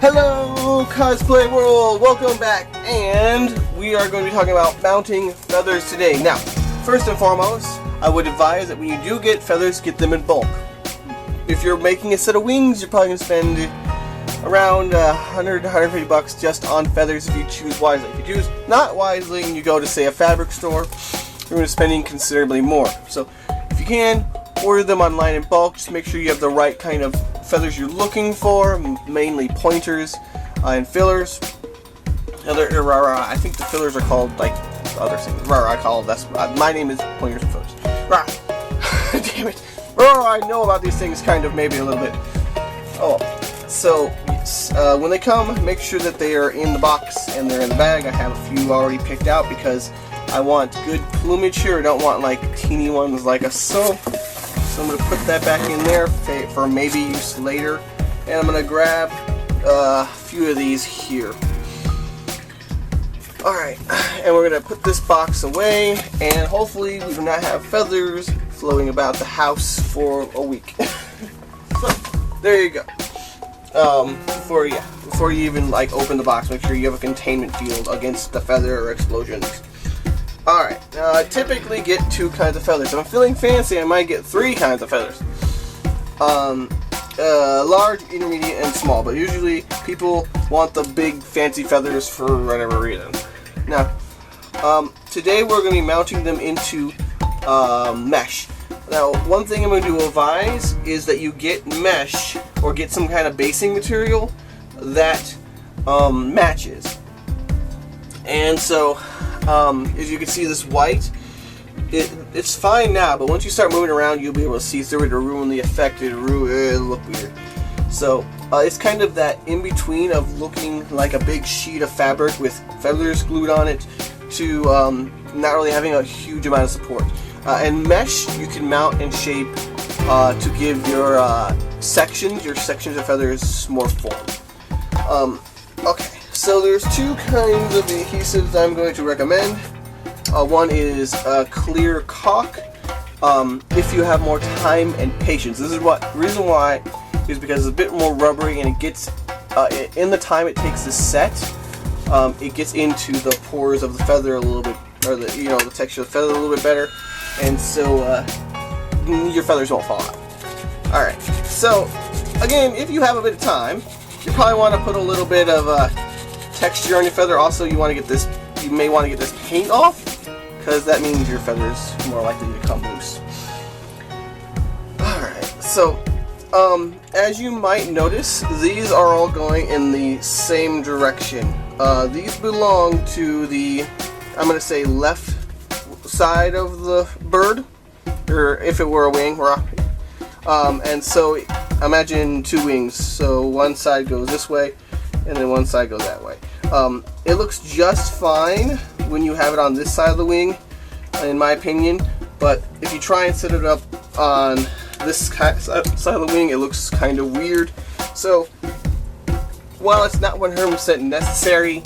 Hello, Cosplay World! Welcome back, and we are going to be talking about mounting feathers today. Now, first and foremost, I would advise that when you do get feathers, get them in bulk. If you're making a set of wings, you're probably going to spend around $100 to $150 just on feathers if you choose wisely. If you choose not wisely and you go to, say, a fabric store, you're going to be spending considerably more. So, if you can, order them online in bulk. Just make sure you have the right kind of feathers you're looking for, mainly pointers and fillers. I think the fillers are called like other things. I call that's my name is pointers and fillers. Damn it! I know about these things kind of maybe a little bit. So yes, when they come, make sure that they are in the box and they're in the bag. I have a few already picked out because I want good plumage here. I don't want like teeny ones like a so. So I'm going to put that back in there for maybe use later. And I'm going to grab a few of these here. Alright, and we're going to put this box away, and hopefully we do not have feathers floating about the house for a week. So, there you go. Before you even like open the box, make sure you have a containment field against the feather explosions. Alright, I typically get 2 kinds of feathers. If I'm feeling fancy, I might get 3 kinds of feathers. Large, intermediate, and small. But usually, people want the big, fancy feathers for whatever reason. Now, today we're going to be mounting them into mesh. Now, one thing I'm going to advise is that you get mesh, or get some kind of basing material that matches. And so, as you can see, this white, it's fine now, but once you start moving around, you'll be able to see through it to ruin the effect. It'll look weird. So it's kind of that in between of looking like a big sheet of fabric with feathers glued on it to not really having a huge amount of support. And mesh you can mount and shape to give your sections of feathers more form. Okay. So there's 2 kinds of adhesives I'm going to recommend. One is clear caulk. If you have more time and patience, this is reason why is because it's a bit more rubbery and it gets in the time it takes to set. It gets into the pores of the feather a little bit, or the texture of the feather a little bit better, and so your feathers won't fall out. All right. So again, if you have a bit of time, you probably want to put a little bit of texture on your feather. Also, you may want to get this paint off, because that means your feather's more likely to come loose. Alright, so as you might notice, these are all going in the same direction. These belong to the, I'm going to say, left side of the bird, or if it were a wing, and so imagine 2 wings. So one side goes this way, and then one side goes that way. It looks just fine when you have it on this side of the wing, in my opinion, but if you try and set it up on this side of the wing, it looks kind of weird. So, while it's not 100% necessary,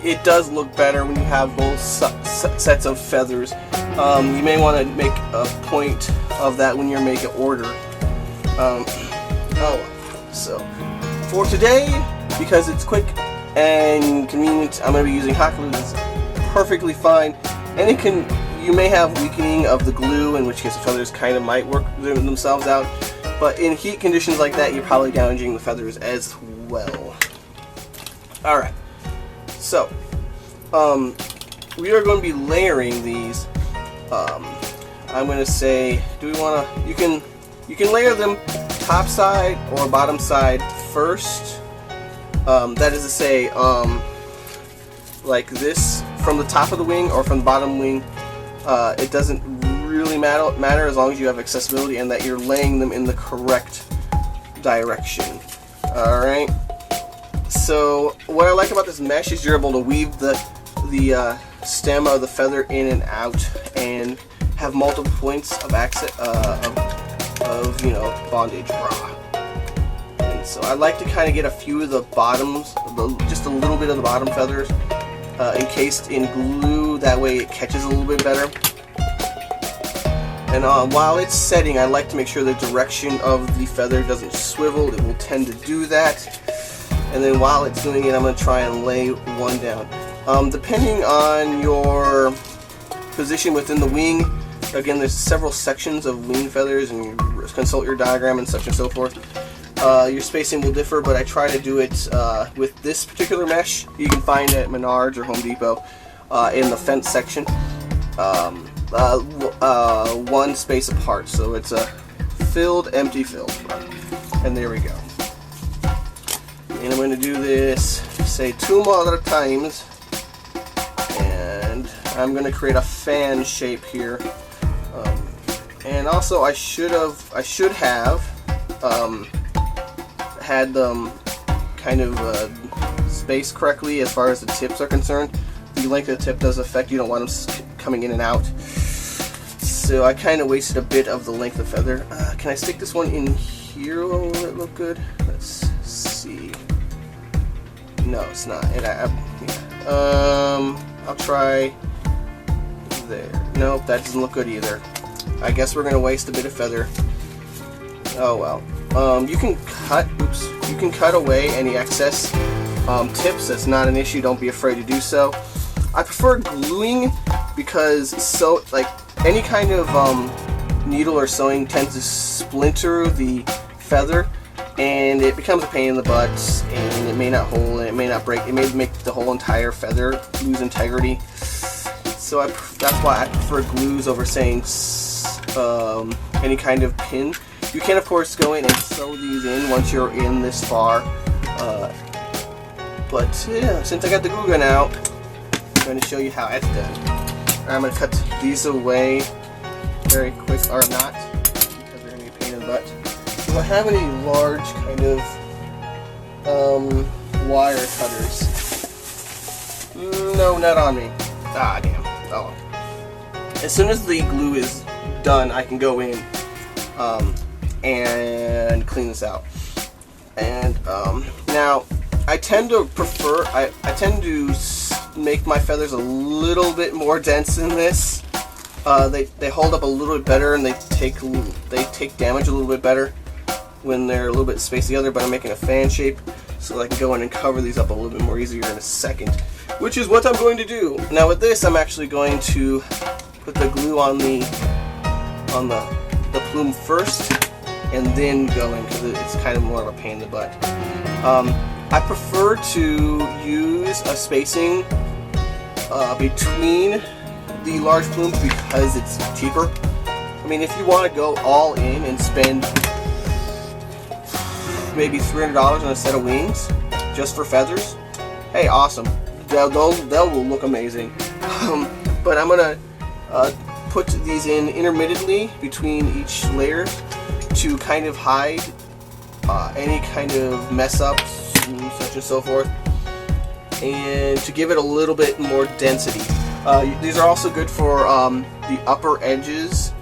it does look better when you have both sets of feathers. You may want to make a point of that when you're making order. So, for today, because it's quick and convenient, I'm going to be using hot glue. That's perfectly fine. And you may have weakening of the glue, in which case the feathers kind of might work themselves out. But in heat conditions like that, you're probably damaging the feathers as well. Alright. So, we are going to be layering these. I'm going to say, you can layer them top side or bottom side first. That is to say, like this from the top of the wing or from the bottom wing. It doesn't really matter as long as you have accessibility and that you're laying them in the correct direction. Alright. So what I like about this mesh is you're able to weave the stem of the feather in and out and have multiple points of bondage. And so I like to kind of get a few of the bottoms, just a little bit of the bottom feathers encased in glue. That way it catches a little bit better. And while it's setting, I like to make sure the direction of the feather doesn't swivel. It will tend to do that. And then while it's doing it, I'm going to try and lay one down. Depending on your position within the wing, again, there's several sections of wing feathers, and you consult your diagram and such and so forth. Your spacing will differ, but I try to do it with this particular mesh. You can find it at Menards or Home Depot in the fence section. One space apart, so it's a filled, empty, filled. And there we go. And I'm going to do this, say 2 more times, and I'm going to create a fan shape here. And also, I should have had them kind of spaced correctly as far as the tips are concerned. The length of the tip does affect. You don't want them coming in and out. So I kind of wasted a bit of the length of feather. Can I stick this one in here? Will it look good? Let's see. No, it's not. I'll try there. Nope, that doesn't look good either. I guess we're gonna waste a bit of feather. Oh well. You can cut away any excess tips. That's not an issue. Don't be afraid to do so. I prefer gluing because any kind of needle or sewing tends to splinter the feather, and it becomes a pain in the butt, and it may not hold, and it may not break. It may make the whole entire feather lose integrity. So that's why I prefer glues over saying any kind of pin. You can of course go in and sew these in once you're in this far, but yeah, since I got the glue gun out, I'm going to show you how it's done. I'm going to cut these away very quick, or not, because they're going to be a pain in the butt. Do I have any large kind of wire cutters? No, not on me. Ah, damn. Oh. As soon as the glue is done, I can go in and clean this out. And now, I tend to prefer, I tend to make my feathers a little bit more dense than this. They hold up a little bit better, and they take damage a little bit better when they're a little bit spaced together, but I'm making a fan shape so I can go in and cover these up a little bit more easier in a second, which is what I'm going to do. Now with this, I'm actually going to put the glue on the plume first, and then go in, because it's kind of more of a pain in the butt. I prefer to use a spacing between the large plumes because it's cheaper. I mean, if you want to go all in and spend maybe $300 on a set of wings just for feathers, hey, awesome. They'll look amazing. But I'm gonna put these in intermittently between each layer to kind of hide any kind of mess ups and such and so forth, and to give it a little bit more density. These are also good for the upper edges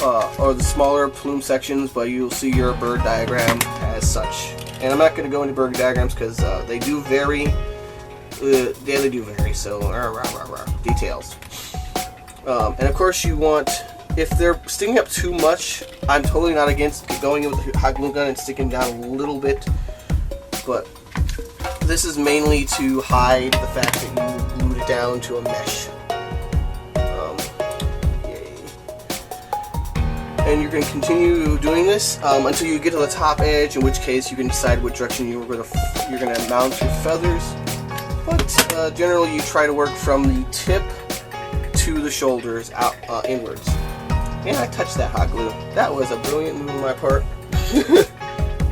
or the smaller plume sections, but you'll see your bird diagram as such. And I'm not going to go into bird diagrams because they do vary. Yeah, they do vary, so details. And of course you want, if they're sticking up too much, I'm totally not against going in with a hot glue gun and sticking down a little bit, but this is mainly to hide the fact that you glued it down to a mesh. Yay. And you're going to continue doing this until you get to the top edge, in which case you can decide which direction you're going to mount your feathers. But generally you try to work from the tip to the shoulders out inwards. And I touched that hot glue. That was a brilliant move on my part.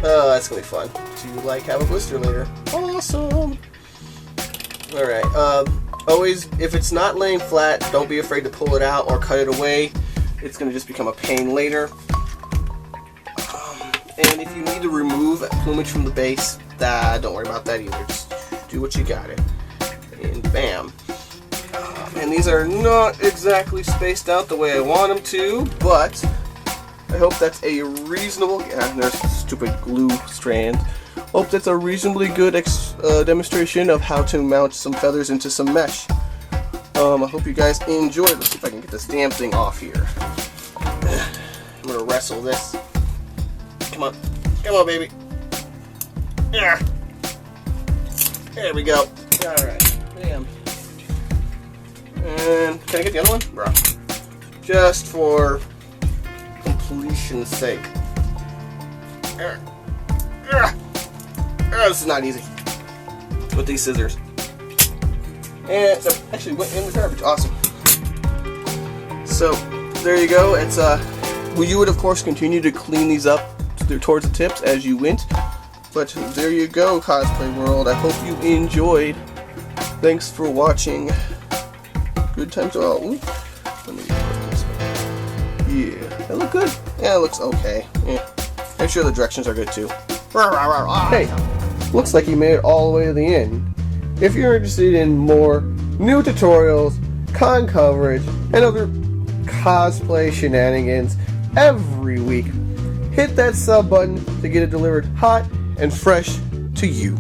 Oh, that's gonna be fun to have a blister later. Awesome. All right. Always, if it's not laying flat, don't be afraid to pull it out or cut it away. It's gonna just become a pain later. And if you need to remove plumage from the base, don't worry about that either. Just do what you got it, and bam. And these are not exactly spaced out the way I want them to, but I hope that's a reasonable, there's stupid glue strand. Hope that's a reasonably good demonstration of how to mount some feathers into some mesh. I hope you guys enjoyed. Let's see if I can get this damn thing off here. I'm gonna wrestle this. Come on. Come on, baby. Yeah. There we go. Alright. Bam. And can I get the other one? Bro. Just for completion's sake. This is not easy. With these scissors. And so actually went in the garbage. Awesome. So there you go. It's well, you would of course continue to clean these up towards the tips as you went. But there you go, Cosplay World. I hope you enjoyed. Thanks for watching. Good times. Oh, let me put this one. Yeah, that look good. Yeah, it looks okay. Yeah. I'm sure the directions are good too. Hey, looks like you made it all the way to the end. If you're interested in more new tutorials, con coverage, and other cosplay shenanigans every week, hit that sub button to get it delivered hot and fresh to you.